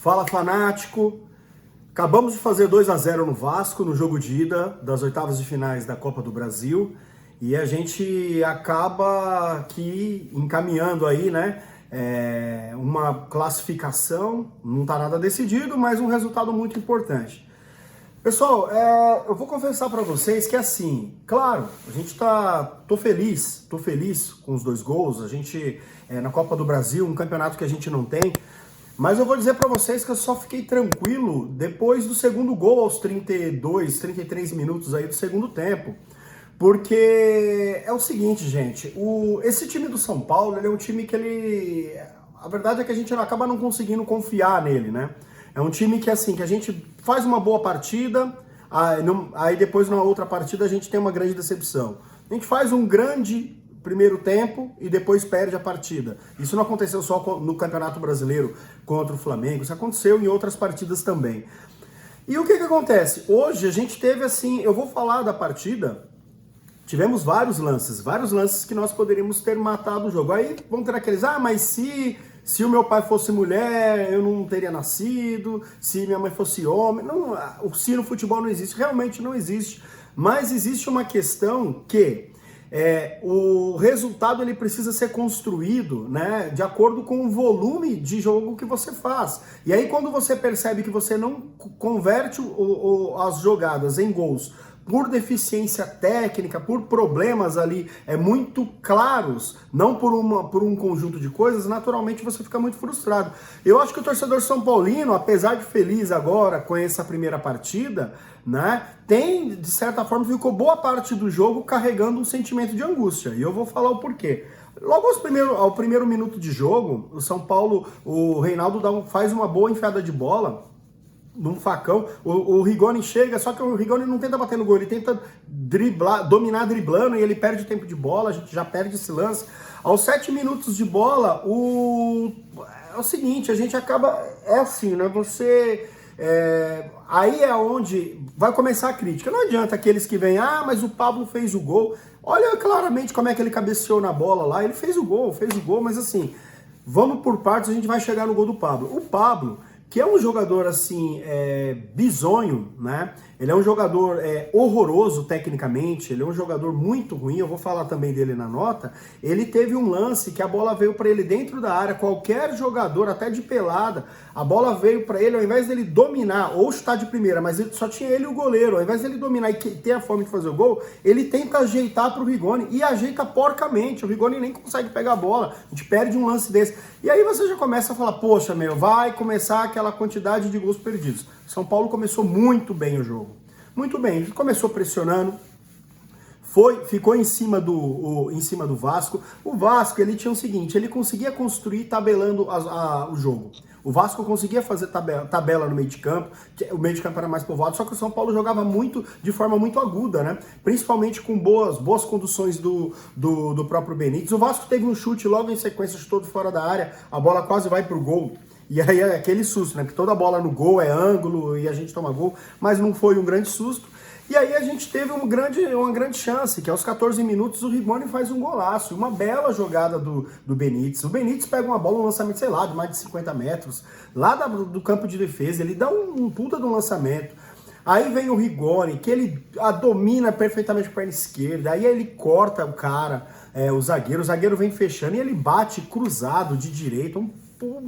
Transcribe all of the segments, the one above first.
Fala, fanático! Acabamos de fazer 2-0 no Vasco no jogo de ida das oitavas de finais da Copa do Brasil e a gente acaba aqui encaminhando aí, né, uma classificação, não tá nada decidido, mas um resultado muito importante. Pessoal, eu vou confessar para vocês que assim, claro, a gente tô feliz com os 2 gols, a gente na Copa do Brasil, um campeonato que a gente não tem. Mas eu vou dizer para vocês que eu só fiquei tranquilo depois do segundo gol, aos 32, 33 minutos aí do segundo tempo. Porque é o seguinte, gente, esse time do São Paulo, ele é um time que a verdade é que a gente acaba não conseguindo confiar nele, né? É um time que, assim, que a gente faz uma boa partida, aí depois numa outra partida a gente tem uma grande decepção. A gente faz um grande primeiro tempo e depois perde a partida. Isso não aconteceu só no Campeonato Brasileiro contra o Flamengo, isso aconteceu em outras partidas também. E o que acontece? Hoje a gente teve assim, eu vou falar da partida, tivemos vários lances que nós poderíamos ter matado o jogo. Aí vão ter aqueles, mas se o meu pai fosse mulher, eu não teria nascido, se minha mãe fosse homem. Não, se no futebol não existe, realmente não existe. Mas existe uma questão que o resultado ele precisa ser construído, né, de acordo com o volume de jogo que você faz. E aí quando você percebe que você não converte as jogadas em gols por deficiência técnica, por problemas ali muito claros, não por um conjunto de coisas, naturalmente você fica muito frustrado. Eu acho que o torcedor são paulino, apesar de feliz agora com essa primeira partida, né, de certa forma, ficou boa parte do jogo carregando um sentimento de angústia. E eu vou falar o porquê. Logo ao primeiro minuto de jogo, o São Paulo, o Reinaldo faz uma boa enfiada de bola, num facão, o Rigoni chega, só que o Rigoni não tenta bater no gol, ele tenta dominar driblando e ele perde tempo de bola, a gente já perde esse lance. Aos 7 minutos de bola, é o seguinte, a gente acaba, assim, né, aí é onde vai começar a crítica. Não adianta aqueles que vêm, mas o Pablo fez o gol. Olha claramente como é que ele cabeceou na bola lá, ele fez o gol, mas assim, vamos por partes, a gente vai chegar no gol do Pablo. O Pablo, que é um jogador assim, bizonho, né? Ele é um jogador horroroso tecnicamente, ele é um jogador muito ruim, eu vou falar também dele na nota. Ele teve um lance que a bola veio para ele dentro da área, qualquer jogador, até de pelada, a bola veio para ele, ao invés dele dominar ou chutar de primeira, mas só tinha ele e o goleiro, ao invés dele dominar e ter a fome de fazer o gol, ele tenta ajeitar para o Rigoni e ajeita porcamente, o Rigoni nem consegue pegar a bola, a gente perde um lance desse. E aí você já começa a falar, poxa, vai começar aquela quantidade de gols perdidos. São Paulo começou muito bem o jogo. Muito bem, ele começou pressionando, ficou em cima do Vasco. O Vasco, ele tinha o seguinte, ele conseguia construir tabelando o jogo. O Vasco conseguia fazer tabela no meio de campo, o meio de campo era mais povoado, só que o São Paulo jogava de forma muito aguda, né? Principalmente com boas conduções do próprio Benítez. O Vasco teve um chute logo em sequência, chutou de fora da área, a bola quase vai pro gol. E aí é aquele susto, né? Que toda bola no gol é ângulo e a gente toma gol, mas não foi um grande susto. E aí a gente teve uma grande chance, que aos 14 minutos o Rigoni faz um golaço, uma bela jogada do Benítez. O Benítez pega uma bola, um lançamento, sei lá, de mais de 50 metros, lá do campo de defesa, ele dá um puta de um lançamento. Aí vem o Rigoni, que ele domina perfeitamente a perna esquerda, aí ele corta o cara, o zagueiro vem fechando e ele bate cruzado de direita, um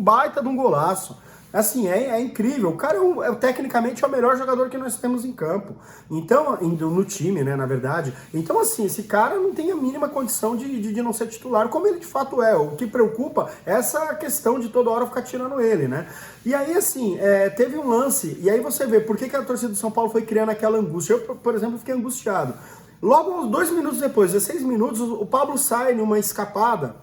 baita de um golaço. Assim, é incrível. O cara tecnicamente é o melhor jogador que nós temos em campo. Então, no time, né, na verdade. Então, assim, esse cara não tem a mínima condição de não ser titular, como ele de fato é. O que preocupa é essa questão de toda hora ficar tirando ele, né? E aí, assim, teve um lance, e aí você vê por que a torcida do São Paulo foi criando aquela angústia. Eu, por exemplo, fiquei angustiado. Logo, uns 2 minutos depois, 16 minutos, o Pablo sai numa escapada,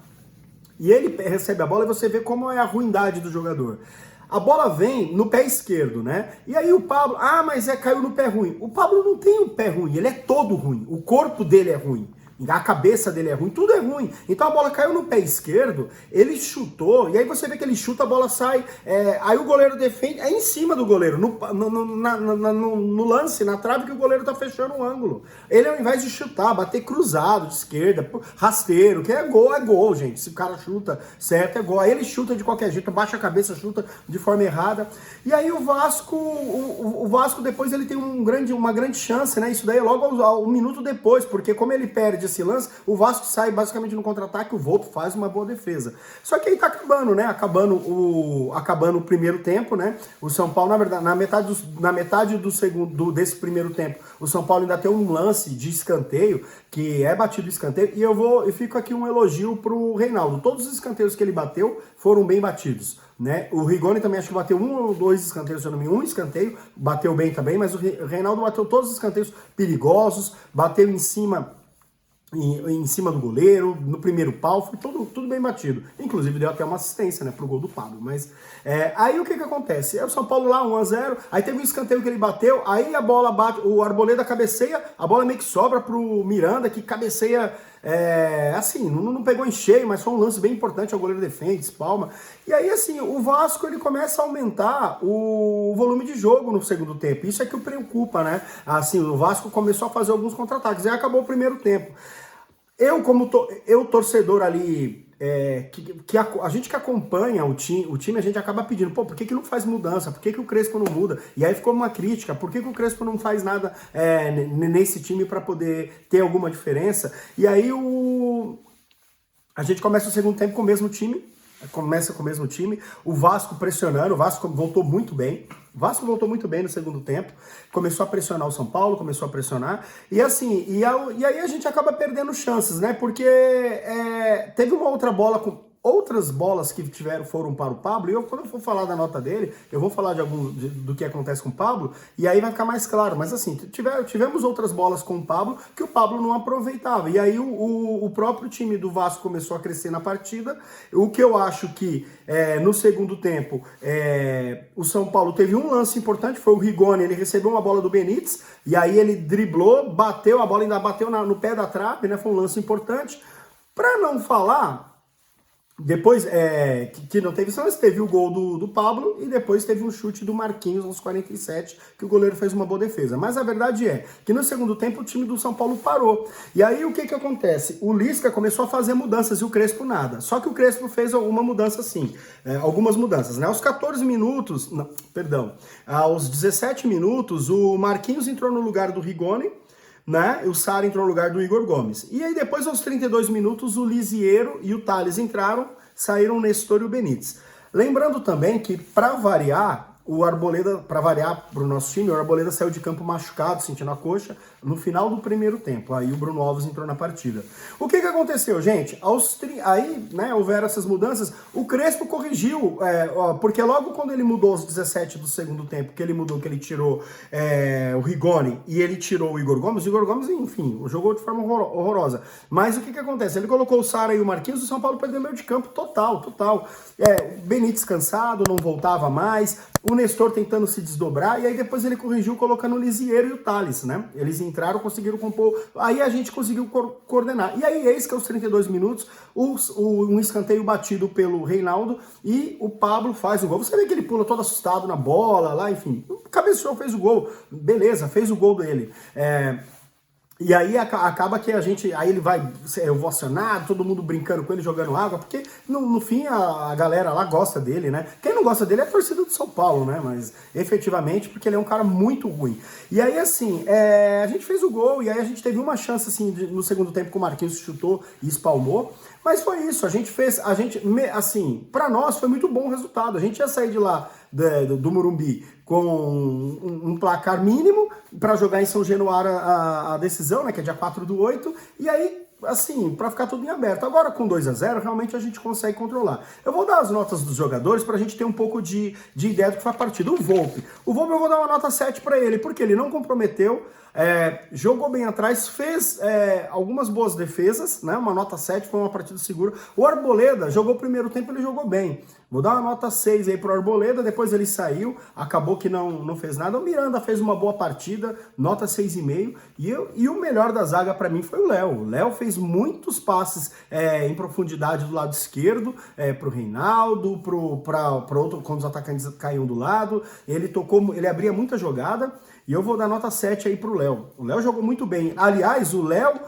e ele recebe a bola e você vê como é a ruindade do jogador. A bola vem no pé esquerdo, né? E aí o Pablo, mas caiu no pé ruim. O Pablo não tem um pé ruim, ele é todo ruim. O corpo dele é ruim. a cabeça dele é ruim, tudo é ruim. Então a bola caiu no pé esquerdo, ele chutou, e aí você vê que ele chuta, a bola sai, aí o goleiro defende, é em cima do goleiro, no lance, na trave que o goleiro tá fechando o ângulo. Ele ao invés de chutar, bater cruzado, de esquerda, rasteiro, que é gol, gente. Se o cara chuta certo, é gol. Aí ele chuta de qualquer jeito, baixa a cabeça, chuta de forma errada. E aí o Vasco depois ele tem uma grande chance, né? Isso daí é logo um minuto depois, porque como ele perde esse lance, o Vasco sai basicamente no contra-ataque, o Volpi faz uma boa defesa. Só que aí tá acabando, né? Acabando o primeiro tempo, né? O São Paulo, na verdade, na metade desse primeiro tempo, o São Paulo ainda tem um lance de escanteio, que é batido escanteio, e eu fico aqui um elogio pro Reinaldo. Todos os escanteios que ele bateu foram bem batidos, né? O Rigoni também acho que bateu um ou dois escanteios, se eu não me engano, um escanteio, bateu bem também, mas o Reinaldo bateu todos os escanteios perigosos, bateu em cima do goleiro, no primeiro pau, foi tudo bem batido. Inclusive deu até uma assistência, né, pro gol do Pablo. Mas aí o que acontece? É o São Paulo lá, 1-0, aí teve um escanteio que ele bateu, aí a bola bate, o Arboleda cabeceia, a bola meio que sobra pro Miranda, que cabeceia, assim, não pegou em cheio, mas foi um lance bem importante, o goleiro defende, espalma. E aí, assim, o Vasco, ele começa a aumentar o volume de jogo no segundo tempo. Isso é que o preocupa, né? Assim, o Vasco começou a fazer alguns contra-ataques, e aí acabou o primeiro tempo. Eu torcedor ali, a gente que acompanha o time, a gente acaba pedindo, pô, por que não faz mudança? Por que o Crespo não muda? E aí ficou uma crítica, por que o Crespo não faz nada nesse time para poder ter alguma diferença? E aí a gente começa o segundo tempo com o mesmo time, o Vasco pressionando, o Vasco voltou muito bem. O Vasco voltou muito bem no segundo tempo, começou a pressionar o São Paulo, começou a pressionar, e assim, e aí a gente acaba perdendo chances, né? Porque teve uma outra bola outras bolas que foram para o Pablo, e quando eu for falar da nota dele, eu vou falar do que acontece com o Pablo, e aí vai ficar mais claro. Mas assim, tivemos outras bolas com o Pablo que o Pablo não aproveitava, e aí o próprio time do Vasco começou a crescer na partida. O que eu acho que no segundo tempo o São Paulo teve um lance importante, foi o Rigoni, ele recebeu uma bola do Benítez, e aí ele driblou, bateu, a bola ainda bateu no pé da trave, né? Foi um lance importante. Para não falar... Depois, que não teve só, teve o gol do Pablo e depois teve um chute do Marquinhos aos 47, que o goleiro fez uma boa defesa. Mas a verdade é que no segundo tempo o time do São Paulo parou. E aí o que acontece? O Lisca começou a fazer mudanças e o Crespo nada. Só que o Crespo fez uma mudança sim, algumas mudanças, né? Aos 14 minutos, não, perdão, aos 17 minutos o Marquinhos entrou no lugar do Rigoni, né? O Sara entrou no lugar do Igor Gomes. E aí depois, aos 32 minutos, o Lisiero e o Thales entraram, saíram o Nestor e o Benítez. Lembrando também que, para variar, o Arboleda, para variar para o nosso time, o Arboleda saiu de campo machucado, sentindo a coxa, no final do primeiro tempo. Aí o Bruno Alves entrou na partida. O que aconteceu, gente? Aí, né, houveram essas mudanças, o Crespo corrigiu, porque logo quando ele mudou aos 17 do segundo tempo, que ele tirou o Rigoni e ele tirou o Igor Gomes, enfim, jogou de forma horrorosa. Mas o que acontece? Ele colocou o Sara e o Marquinhos, o São Paulo perdeu meio de campo total. Benítez cansado, não voltava mais, o Nestor tentando se desdobrar, e aí depois ele corrigiu colocando o Lisiero e o Thales, né? Eles entraram, conseguiram compor, aí a gente conseguiu coordenar. E aí, eis que aos 32 minutos, um escanteio batido pelo Reinaldo e o Pablo faz o gol. Você vê que ele pula todo assustado na bola, lá, enfim, cabeceou, fez o gol, beleza, fez o gol dele. E aí acaba que aí ele vai ovacionado, todo mundo brincando com ele, jogando água, porque no fim a galera lá gosta dele, né? Quem não gosta dele é a torcida do São Paulo, né? Mas efetivamente, porque ele é um cara muito ruim. E aí assim, a gente fez o gol, e aí a gente teve uma chance assim, no segundo tempo que o Marquinhos chutou e espalmou, mas foi isso, assim, pra nós foi muito bom o resultado. A gente ia sair de lá do Morumbi com um placar mínimo para jogar em São Januário a decisão, né, que é dia 4/8, e aí, assim, para ficar tudo em aberto. Agora com 2-0, realmente a gente consegue controlar. Eu vou dar as notas dos jogadores para a gente ter um pouco de ideia do que foi a partida. O Volpi eu vou dar uma nota 7 para ele, porque ele não comprometeu, jogou bem atrás, fez algumas boas defesas, né? Uma nota 7, foi uma partida segura. O Arboleda jogou o primeiro tempo, ele jogou bem. Vou dar uma nota 6 aí pro Arboleda, depois ele saiu, acabou que não fez nada. O Miranda fez uma boa partida, nota 6,5. E o melhor da zaga para mim foi o Léo. O Léo fez muitos passes em profundidade do lado esquerdo, pro Reinaldo, para outro, quando os atacantes caíam do lado. Ele abria muita jogada e eu vou dar nota 7 aí pro Léo. O Léo jogou muito bem. Aliás, o Léo,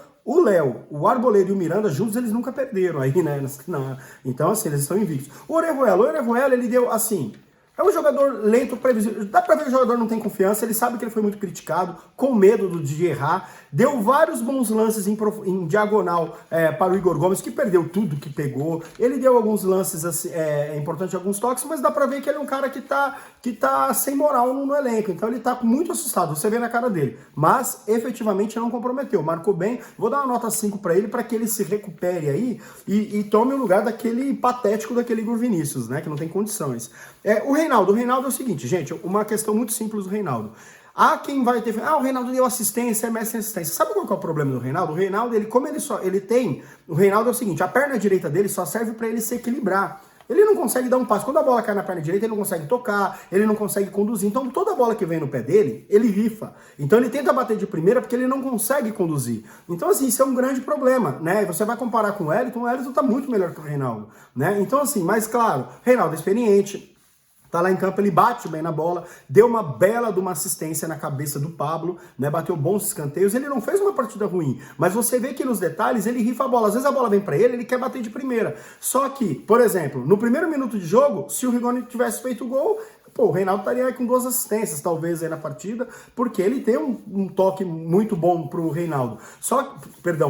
o Arboleda e o Miranda juntos, eles nunca perderam aí, né? Não. Então, assim, eles estão invictos. O Orejuela, ele deu, assim... É um jogador lento, previsível. Dá pra ver que o jogador não tem confiança, ele sabe que ele foi muito criticado, com medo de errar. Deu vários bons lances em diagonal para o Igor Gomes, que perdeu tudo que pegou. Ele deu alguns lances assim, importantes, alguns toques, mas dá pra ver que ele é um cara que tá sem moral no elenco. Então ele tá muito assustado, você vê na cara dele. Mas, efetivamente, não comprometeu. Marcou bem. Vou dar uma nota 5 pra ele, para que ele se recupere aí e tome o lugar daquele patético daquele Igor Vinícius, né? Que não tem condições. O Reinaldo é o seguinte, gente, uma questão muito simples do Reinaldo. Há quem vai ter... o Reinaldo deu assistência, é mestre em assistência. Sabe qual que é o problema do Reinaldo? O Reinaldo, O Reinaldo é o seguinte, a perna direita dele só serve para ele se equilibrar. Ele não consegue dar um passo. Quando a bola cai na perna direita, ele não consegue tocar, ele não consegue conduzir. Então, toda bola que vem no pé dele, ele rifa. Então, ele tenta bater de primeira porque ele não consegue conduzir. Então, assim, isso é um grande problema, né? E você vai comparar com o Wellington tá muito melhor que o Reinaldo, né? Então, assim, mas claro, o Reinaldo é experiente, tá lá em campo, ele bate bem na bola, deu uma bela de uma assistência na cabeça do Pablo, né? Bateu bons escanteios, ele não fez uma partida ruim, mas você vê que nos detalhes ele rifa a bola, às vezes a bola vem pra ele quer bater de primeira. Só que, por exemplo, no primeiro minuto de jogo, se o Rigoni tivesse feito o gol, o Reinaldo estaria com 2 assistências, talvez, aí na partida, porque ele tem um toque muito bom pro Reinaldo.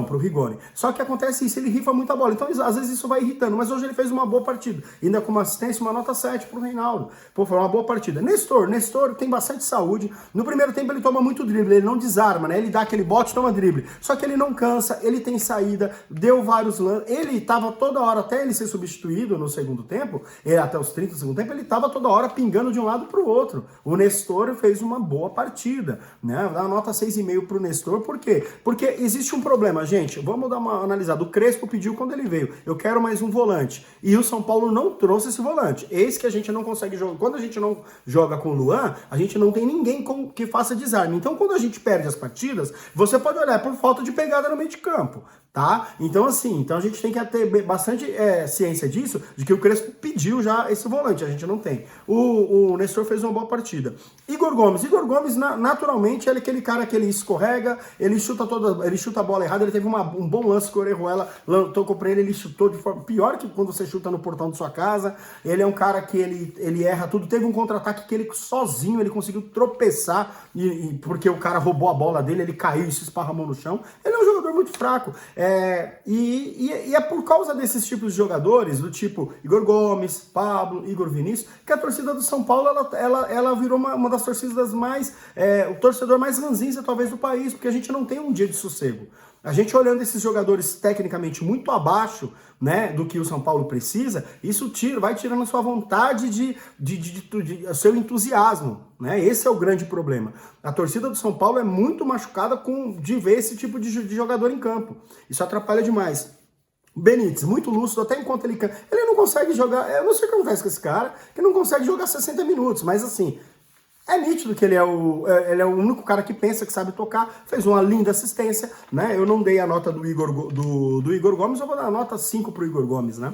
Pro Rigoni. Só que acontece isso, ele rifa muita bola. Então, às vezes, isso vai irritando. Mas hoje ele fez uma boa partida. Ainda com uma assistência, uma nota 7 pro Reinaldo. Foi uma boa partida. Nestor tem bastante saúde. No primeiro tempo, ele toma muito drible, ele não desarma, né? Ele dá aquele bote, toma drible. Só que ele não cansa, ele tem saída, deu vários lances. Ele tava toda hora, até ele ser substituído no segundo tempo, até os 30 do segundo tempo, ele tava toda hora pingando de um lado para o outro. O Nestor fez uma boa partida, né? Dá uma nota 6,5 para o Nestor, por quê? Porque existe um problema, gente, vamos dar uma analisada. O Crespo pediu quando ele veio, eu quero mais um volante, e o São Paulo não trouxe esse volante. Esse que a gente não consegue jogar. Quando a gente não joga com o Luan, a gente não tem ninguém que faça desarme. Então, quando a gente perde as partidas, você pode olhar por falta de pegada no meio de campo, tá? Então, assim, a gente tem que ter bastante ciência disso, de que o Crespo pediu já esse volante, a gente não tem. O Nestor fez uma boa partida. Igor Gomes, naturalmente, ele é aquele cara que ele escorrega, ele chuta a bola errada, ele teve um bom lance que o Orejuela tocou pra ele chutou de forma pior que quando você chuta no portão de sua casa. Ele é um cara que ele erra tudo. Teve um contra-ataque que ele sozinho, ele conseguiu tropeçar, porque o cara roubou a bola dele, ele caiu e se esparramou no chão. Ele é um jogador muito fraco. E é por causa desses tipos de jogadores, do tipo Igor Gomes, Pablo, Igor Vinícius, que a torcida do São Paulo, ela virou uma das torcidas mais, o torcedor mais ranzinza talvez do país, porque a gente não tem um dia de sossego. A gente olhando esses jogadores tecnicamente muito abaixo, né, do que o São Paulo precisa, isso vai tirando a sua vontade seu entusiasmo, né? Esse é o grande problema. A torcida do São Paulo é muito machucada de ver esse tipo de jogador em campo. Isso atrapalha demais. Benítez, muito lúcido, até enquanto ele não consegue jogar, eu não sei o que acontece com esse cara, que não consegue jogar 60 minutos, mas assim, é nítido que ele é o único cara que pensa, que sabe tocar, fez uma linda assistência, né? Eu não dei a nota do Igor Gomes, eu vou dar a nota 5 pro Igor Gomes, né?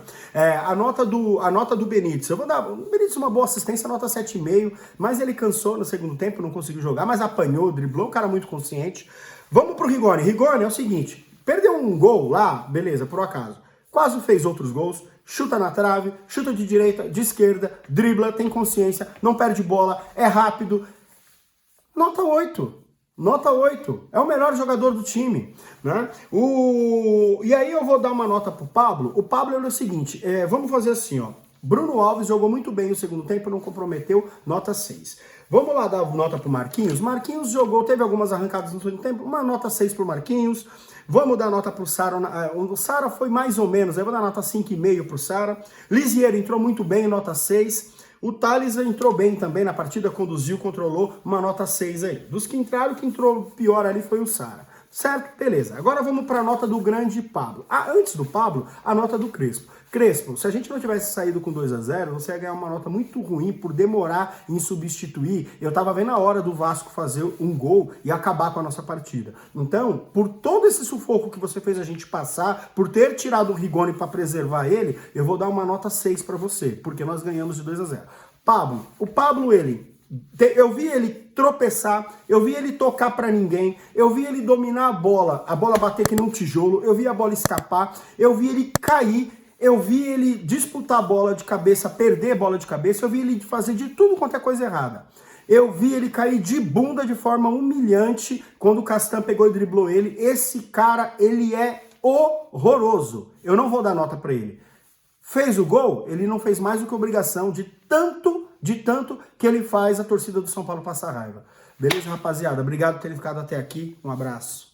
A nota do Benítez, eu vou dar o Benítez uma boa assistência, nota 7,5, mas ele cansou no segundo tempo, não conseguiu jogar, mas apanhou, driblou, um cara muito consciente. Vamos pro Rigoni. Rigoni é o seguinte, perdeu um gol lá, beleza, por acaso, quase fez outros gols, chuta na trave, chuta de direita, de esquerda, dribla, tem consciência, não perde bola, é rápido. Nota 8. Nota 8. É o melhor jogador do time, né? E aí eu vou dar uma nota pro Pablo. O Pablo é o seguinte, vamos fazer assim, ó. Bruno Alves jogou muito bem no segundo tempo, não comprometeu, nota 6. Vamos lá dar nota pro Marquinhos. Marquinhos teve algumas arrancadas no segundo tempo, uma nota 6 pro Marquinhos. Vamos dar nota pro Sara. O Sara foi mais ou menos, eu vou dar nota 5,5 pro Sara. Lisieiro entrou muito bem, nota 6. O Thales entrou bem também na partida, conduziu, controlou, uma nota 6 aí. Dos que entraram, o que entrou pior ali foi o Sara. Certo? Beleza. Agora vamos para a nota do grande Pablo. Antes do Pablo, a nota do Crespo. Crespo, se a gente não tivesse saído com 2-0, você ia ganhar uma nota muito ruim por demorar em substituir. Eu tava vendo a hora do Vasco fazer um gol e acabar com a nossa partida. Então, por todo esse sufoco que você fez a gente passar, por ter tirado o Rigoni para preservar ele, eu vou dar uma nota 6 para você, porque nós ganhamos de 2-0. Pablo, o Pablo, eu vi ele tropeçar, eu vi ele tocar para ninguém, eu vi ele dominar a bola bater que nem um tijolo, eu vi a bola escapar, eu vi ele cair, eu vi ele disputar a bola de cabeça, perder a bola de cabeça, eu vi ele fazer de tudo quanto é coisa errada. Eu vi ele cair de bunda de forma humilhante quando o Castan pegou e driblou ele. Esse cara, ele é horroroso. Eu não vou dar nota para ele. Fez o gol, ele não fez mais do que obrigação de tanto que ele faz a torcida do São Paulo passar raiva. Beleza, rapaziada? Obrigado por terem ficado até aqui. Um abraço.